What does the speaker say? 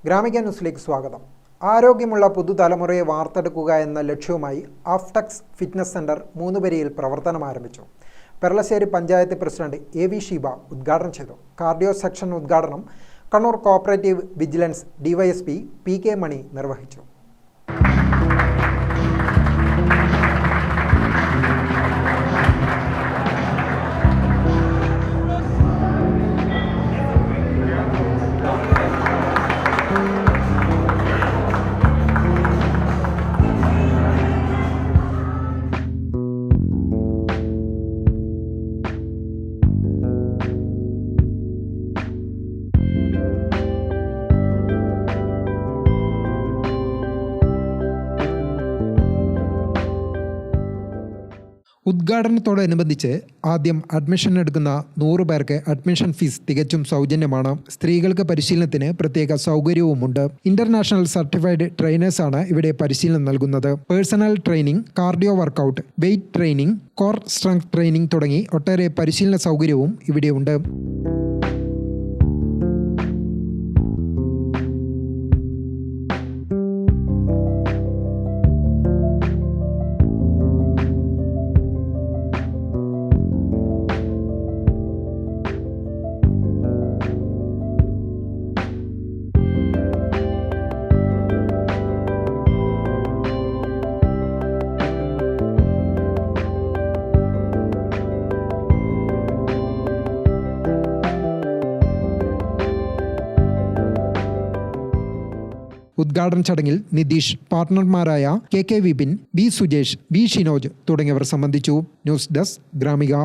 ഗ്രാമിക ന്യൂസിലേക്ക് സ്വാഗതം. ആരോഗ്യമുള്ള പുതുതലമുറയെ വാർത്തെടുക്കുക എന്ന ലക്ഷ്യവുമായി ആഫ്ടെക്സ് ഫിറ്റ്നസ് സെന്റർ മൂന്നുപരിയിൽ പ്രവർത്തനം ആരംഭിച്ചു. Peralassery panchayat president A V. ഷീബ ഉദ്ഘാടനം ചെയ്തു. കാർഡിയോ സെക്ഷൻ ഉദ്ഘാടനം Kannur cooperative vigilance DYSP P K. Mani നിർവഹിച്ചു. ഉദ്ഘാടനത്തോടനുബന്ധിച്ച് ആദ്യം അഡ്മിഷൻ എടുക്കുന്ന 100 പേർക്ക് അഡ്മിഷൻ ഫീസ് തികച്ചും സൗജന്യമാണ്. സ്ത്രീകൾക്ക് പരിശീലനത്തിന് പ്രത്യേക സൗകര്യവുമുണ്ട്. ഇന്റർനാഷണൽ സർട്ടിഫൈഡ് ട്രെയിനേഴ്സാണ് ഇവിടെ പരിശീലനം നൽകുന്നത്. Personal training, cardio workout, weight training, core strength training തുടങ്ങി ഒട്ടേറെ പരിശീലന സൗകര്യവും ഇവിടെയുണ്ട്. ഉദ്ഘാടന ചടങ്ങിൽ നിതീഷ്, പാർട്ണർമാരായ K Vipin, B Sujesh, B Shinoj തുടങ്ങിയവർ സംബന്ധിച്ചു. News desk Gramika.